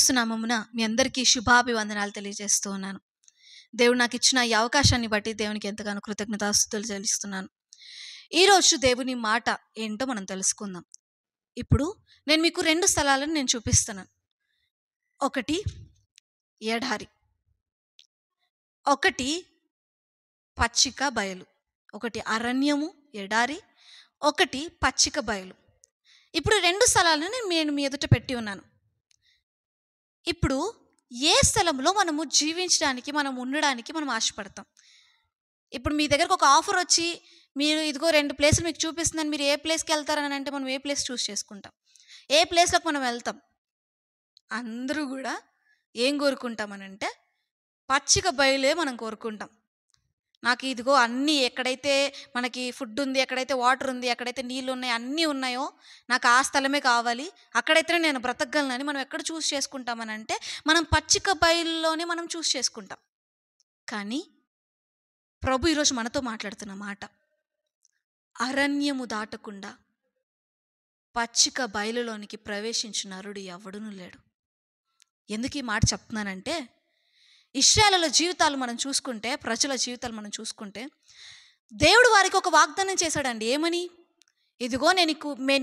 యేసుక్రీస్తు నామమున మీ అందరికీ శుభాభివందనాలు తెలియజేస్తూ ఉన్నాను. దేవుడు నాకు ఇచ్చిన ఈ అవకాశాన్ని బట్టి దేవునికి ఎంతగానో కృతజ్ఞతాస్తుతులు చెల్లిస్తున్నాను. ఈరోజు దేవుని మాట ఏంటో మనం తెలుసుకుందాం. ఇప్పుడు నేను మీకు 2 స్థలాలను నేను చూపిస్తున్నాను. ఒకటి ఎడారి, ఒకటి పచ్చిక బయలు. ఒకటి అరణ్యము ఎడారి, ఒకటి పచ్చిక బయలు. ఇప్పుడు 2 స్థలాలను నేను మీ ఎదుట పెట్టి ఉన్నాను. ఇప్పుడు ఏ స్థలంలో మనము జీవించడానికి, మనం ఉండడానికి మనం ఆశపడతాం? ఇప్పుడు మీ దగ్గరకు ఒక ఆఫర్ వచ్చి మీరు ఇదిగో 2 ప్లేసులు మీకు చూపిస్తున్నాను, మీరు ఏ ప్లేస్కి వెళ్తారని అంటే మనం ఏ ప్లేస్ చూస్ చేసుకుంటాం? ఏ ప్లేస్లోకి మనం వెళ్తాం? అందరూ కూడా ఏం కోరుకుంటామనంటే పచ్చిక బయలే మనం కోరుకుంటాం. నాకు ఇదిగో అన్నీ, ఎక్కడైతే మనకి ఫుడ్ ఉంది, ఎక్కడైతే వాటర్ ఉంది, ఎక్కడైతే నీళ్ళు ఉన్నాయి, అన్నీ ఉన్నాయో నాకు ఆ స్థలమే కావాలి, అక్కడైతేనే నేను బ్రతకగలనని మనం ఎక్కడ చూస్ చేసుకుంటామని అంటే మనం పచ్చిక బయలులోనే మనం చూస్ చేసుకుంటాం. కానీ ప్రభు ఈరోజు మనతో మాట్లాడుతున్న మాట, అరణ్యము దాటకుండా పచ్చిక బయలులోనికి ప్రవేశించిన నరుడు ఎవడునూ లేడు. ఎందుకు ఈ మాట చెప్తున్నానంటే, ఇశ్రాయేలుల జీవితాలు మనం చూసుకుంటే, ప్రజల జీవితాలు మనం చూసుకుంటే, దేవుడు వారికి ఒక వాగ్దానం చేశాడండి. ఏమని? ఇదిగో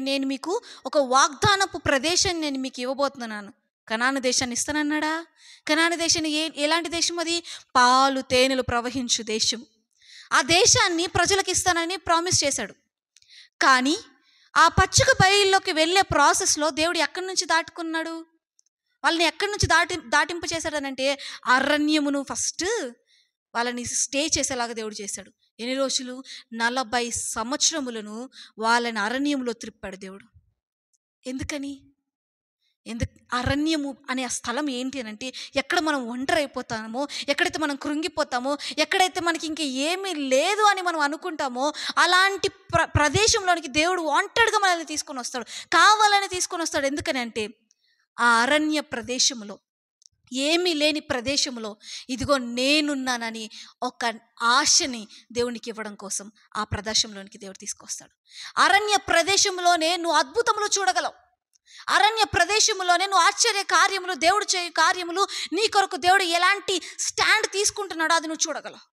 నేను మీకు ఒక వాగ్దానపు ప్రదేశాన్ని నేను మీకు ఇవ్వబోతున్నాను. కనాను దేశాన్ని ఇస్తానన్నాడా? కనాను దేశాన్ని ఎలాంటి దేశం అది? పాలు తేనెలు ప్రవహించు దేశం. ఆ దేశాన్ని ప్రజలకు ఇస్తానని ప్రామిస్ చేశాడు. కానీ ఆ పచ్చిక బయలులోకి వెళ్ళే ప్రాసెస్లో దేవుడు ఎక్కడి నుంచి దాటుకున్నాడు? వాళ్ళని ఎక్కడి నుంచి దాటింపు చేశాడనంటే అరణ్యమును ఫస్ట్ వాళ్ళని స్టే చేసేలాగా దేవుడు చేశాడు. ఎన్ని రోజులు? 40 సంవత్సరములను వాళ్ళని అరణ్యములో త్రిప్పాడు దేవుడు. ఎందుకని? అరణ్యము అనే ఆ స్థలం ఏంటి అని అంటే, ఎక్కడ మనం ఒంటరి అయిపోతామో, ఎక్కడైతే మనం కృంగిపోతామో, ఎక్కడైతే మనకి ఇంక ఏమీ లేదు అని మనం అనుకుంటామో, అలాంటి ప్రదేశంలోనికి దేవుడు వాంటెడ్గా మనల్ని తీసుకొని వస్తాడు, కావాలని తీసుకొని వస్తాడు. ఎందుకని అంటే ఆ అరణ్య ప్రదేశంలో, ఏమీ లేని ప్రదేశంలో ఇదిగో నేనున్నానని ఒక ఆశని దేవునికి ఇవ్వడం కోసం ఆ ప్రదేశంలోనికి దేవుడు తీసుకొస్తాడు. అరణ్య ప్రదేశంలోనే నువ్వు అద్భుతములు చూడగలవు. అరణ్య ప్రదేశంలోనే నువ్వు ఆశ్చర్య కార్యములు, దేవుడు చేయు కార్యములు, నీ కొరకు దేవుడు ఎలాంటి స్టాండ్ తీసుకుంటున్నాడో అది నువ్వు చూడగలవు.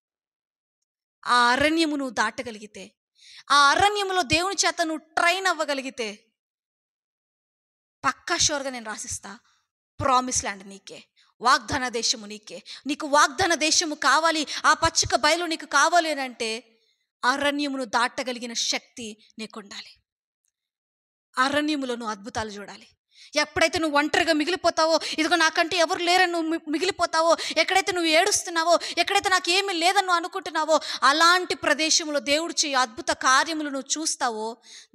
ఆ అరణ్యము నువ్వు దాటగలిగితే, ఆ అరణ్యములో దేవుని చేత నువ్వు ట్రైన్ అవ్వగలిగితే, పక్కా షూర్గా నేను రాసిస్తా, ప్రామిస్ ల్యాండ్ నీకే, వాగ్దాన దేశము నీకే. నీకు వాగ్దాన దేశము కావాలి, ఆ పచ్చిక బయలు నీకు కావాలి అని అంటే అరణ్యమును దాటగలిగిన శక్తి నీకు ఉండాలి. అరణ్యములో నువ్వు అద్భుతాలు చూడాలి. ఎప్పుడైతే నువ్వు ఒంటరిగా మిగిలిపోతావో, ఇదిగో నాకంటే ఎవరు లేరని నువ్వు మిగిలిపోతావో, ఎక్కడైతే నువ్వు ఏడుస్తున్నావో, ఎక్కడైతే నాకు ఏమీ లేదని నువ్వు అనుకుంటున్నావో, అలాంటి ప్రదేశంలో దేవుడు చేయ అద్భుత కార్యములు నువ్వు చూస్తావో,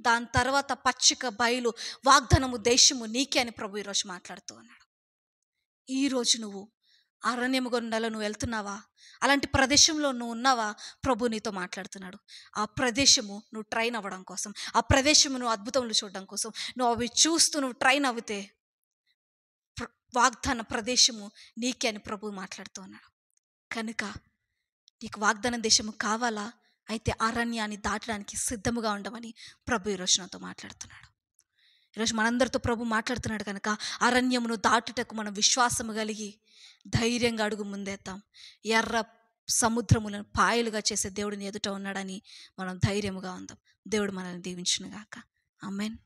దాని తర్వాత పచ్చిక బయలు వాగ్దానము దేశము నీకే అని ప్రభు ఈరోజు మాట్లాడుతూ ఉన్నాడు. ఈరోజు నువ్వు అరణ్యము గుండాలో నువ్వు వెళ్తున్నావా? అలాంటి ప్రదేశంలో నువ్వు ఉన్నావా? ప్రభు నీతో మాట్లాడుతున్నాడు. ఆ ప్రదేశము నువ్వు ట్రైన్ అవ్వడం కోసం, ఆ ప్రదేశము నువ్వు అద్భుతములు చూడడం కోసం, నువ్వు అవి చూస్తూ నువ్వు ట్రైన్ అవుతే వాగ్దాన ప్రదేశము నీకే అని ప్రభు మాట్లాడుతూ ఉన్నాడు. కనుక నీకు వాగ్దాన దేశము కావాలా? అయితే అరణ్యాన్ని దాటడానికి సిద్ధముగా ఉండమని ప్రభు ఈరోజు నాతో మాట్లాడుతున్నాడు. ఈరోజు మనందరితో ప్రభు మాట్లాడుతున్నాడు. కనుక అరణ్యమును దాటుటకు మనం విశ్వాసము కలిగి ధైర్యంగా అడుగు ముందేద్దాం. ఎర్ర సముద్రములను పాయలుగా చేసే దేవుడిని ఎదుట ఉన్నాడని మనం ధైర్యముగా ఉందాం. దేవుడు మనల్ని దీవించును గాక. ఆమేన్.